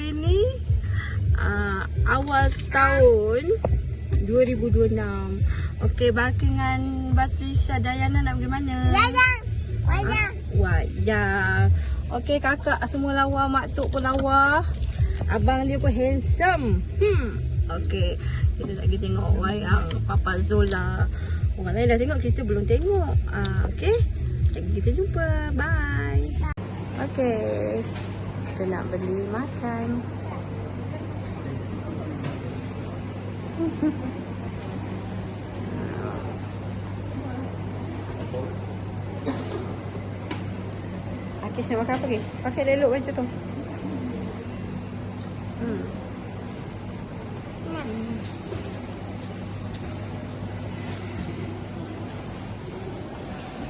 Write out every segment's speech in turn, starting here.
hari ni awal tahun 2026. Okey, bakingan Batrisha Dayana nak pergi mana? Wayang. Okey, kakak semua lawa, mak tok pun lawa. Abang dia pun handsome. Okey, kita nak pergi tengok wayang Papa Zola. Orang lain dah tengok, kita belum tengok. Okey, kita jumpa. Bye. Okey, kita nak beli makan. Akis nak makan apa ke? Pakai elok macam tu.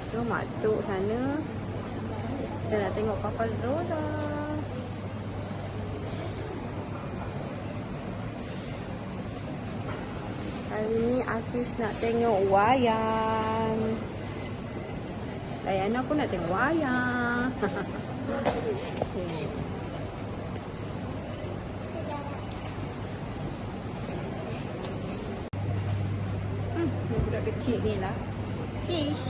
So mak tok sana kita nak tengok Papa Zola. Hari ni Akis nak tengok wayang. Dayana pun nak tengok wayang. Budak kecil ni lah. Fish.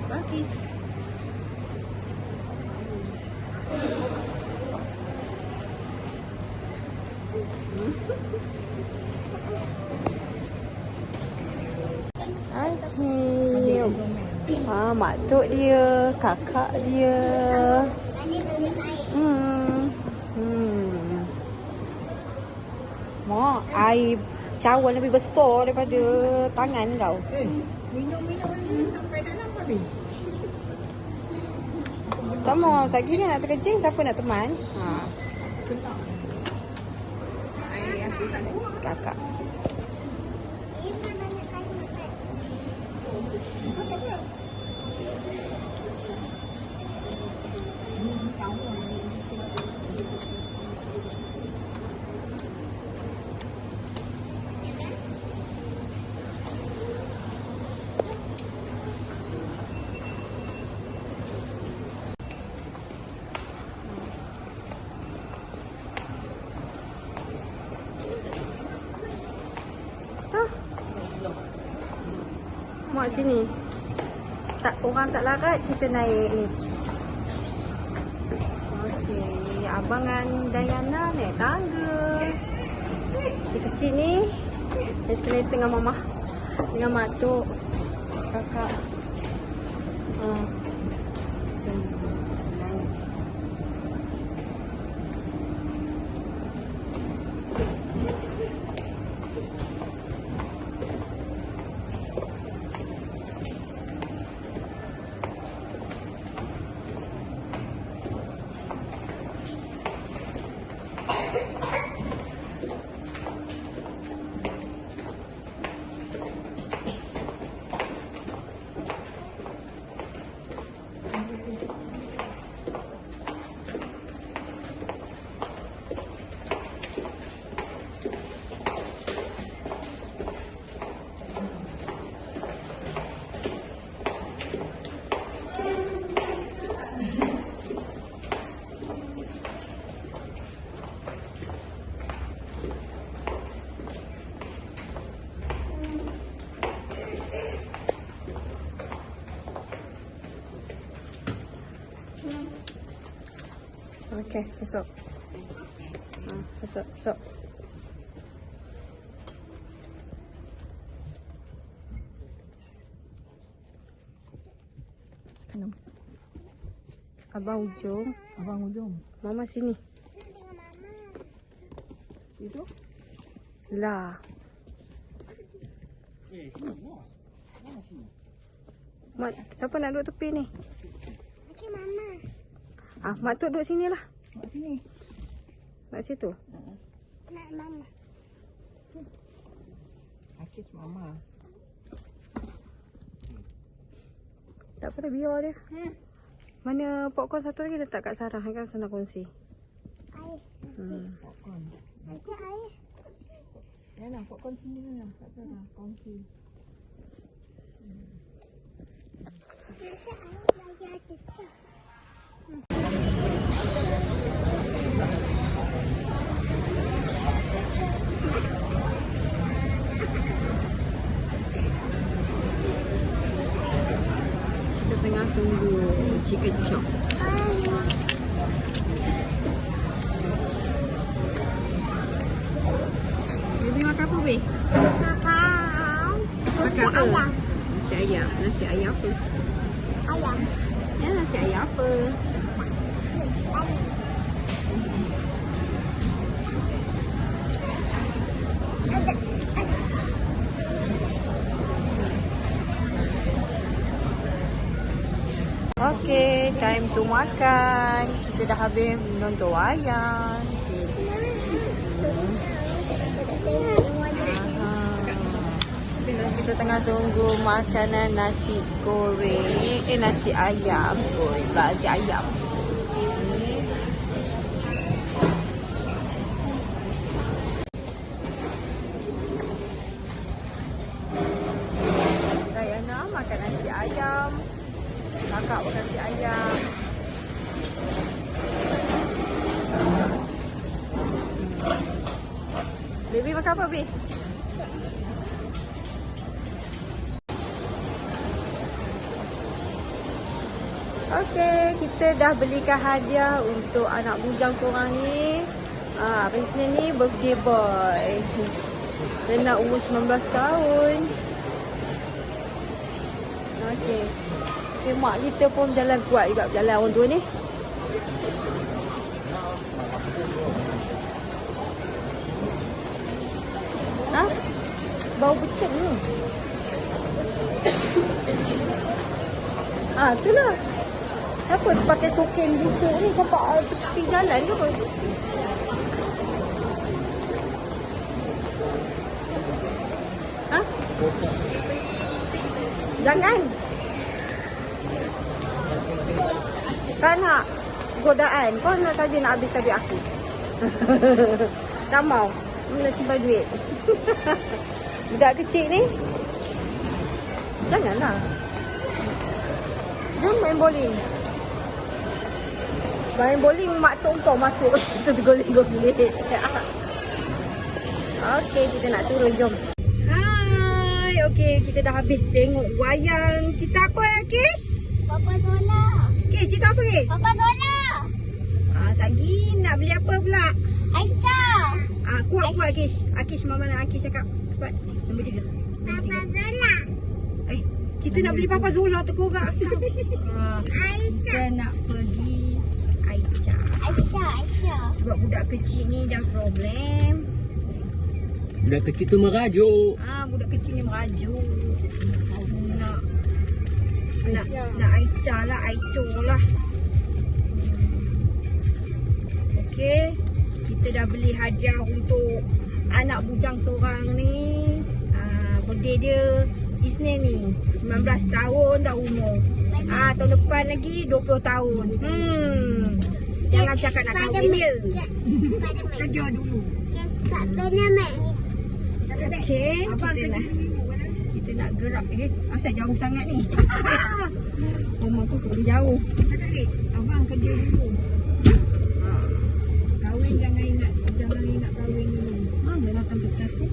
Bakis. Okay. Mak tok dia, kakak dia. Mak, air cawan lebih besar daripada tangan kau. Minum-minum ni sampai dalam habis. Tak mau, lagi ni nak terkejing, siapa nak teman? Air aku tak kuat. Kakak. Mak sini. Tak, orang tak larat, kita naik ni. Okey, abang dengan Dayana naik tangga. Si kecil ni eskalator dengan mama, dengan mak tok, kakak. Okey, masuk. Masuk. Abang ujung. Mama sini. Itu? Lah. Sini. Mana sini? Mak, siapa nak duduk tepi ni? Okey, Mama. Mak tok duduk sini lah. Mak sini. Mak situ. Nak Mama. Akis Mama. Tak apa dah, biar dia. Mana popcorn satu lagi letak kat Sarah, kan senang kongsi. Air. Popcorn. Nanti air. Ya lah, popcorn sini lah. Tak apa lah, kongsi. Nanti air lagi atas tu. kecap. Baby makan apa, Baby? Makan. Nasi Makan apa? ayam. Nasi ayam. Nasi ayam apa? Ayam. Ya, nasi ayam apa? Ayam. Okay, time to makan. Kita dah habis nonton wayang. Kita tengah tunggu makanan nasi goreng. Nasi ayam. Goreng pula nasi ayam. Diana makan nasi ayam. Kakak makan nasi ayam. Baby makan apa, Baby? Okey, kita dah belikan hadiah untuk anak bujang seorang ni. Apa ni? Birthday boy. Dia nak umur 19 tahun. Okey. Okay, mak kita pun jalan kuat juga jalan orang tua ni. Ha? Bau becek ni. Itulah. Siapa pakai token busuk ni sampai tepi jalan ke apa? Ha? Jangan. Kau nak godaan. Kau nak saja nak habis tabik aku. Tak mau. Nak simpan duit. Budak kecil ni. Janganlah. Jom main bowling. Main bowling mak tok kau masuk. Kita tergolek-golek. Okey, kita nak turun. Jom. Hai. Okey, kita dah habis tengok wayang. Cerita apa, Kish? Papa Zola. Kish, cerita apa, Kish? Papa Zola. Sagi nak beli apa pula? Aisyah. Kuat Kish. Kish, mama nak Kish cakap. Cepat. Nombor 3. Papa Zola. Kita nak beli Papa Zola tu korang. Aisyah. Kita nak pergi Aisyah. Aisyah. Sebab budak kecil ni dah problem. Budak kecil tu merajuk. Budak kecil ni merajuk. Nak Aisyah lah, Aisyah lah. Okey. Kita dah beli hadiah untuk anak bujang seorang ni. Birthday dia Isnin ni 19 tahun dah umur. Tahun depan lagi 20 tahun. Jangan cakap nak kahwin dia. Kerja dulu. Spiderman. Okey, kita nak gerak. Asal jauh sangat ni. Rumah tu boleh jauh. Cakap dek, abang kerja dulu. Kahwin jangan ingat kahwin dulu. Dia datang ke kelas ni.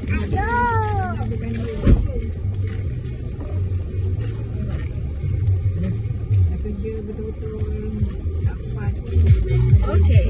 Ayo. Bukan dia. Nak kerja betul-betul dapat. Okey.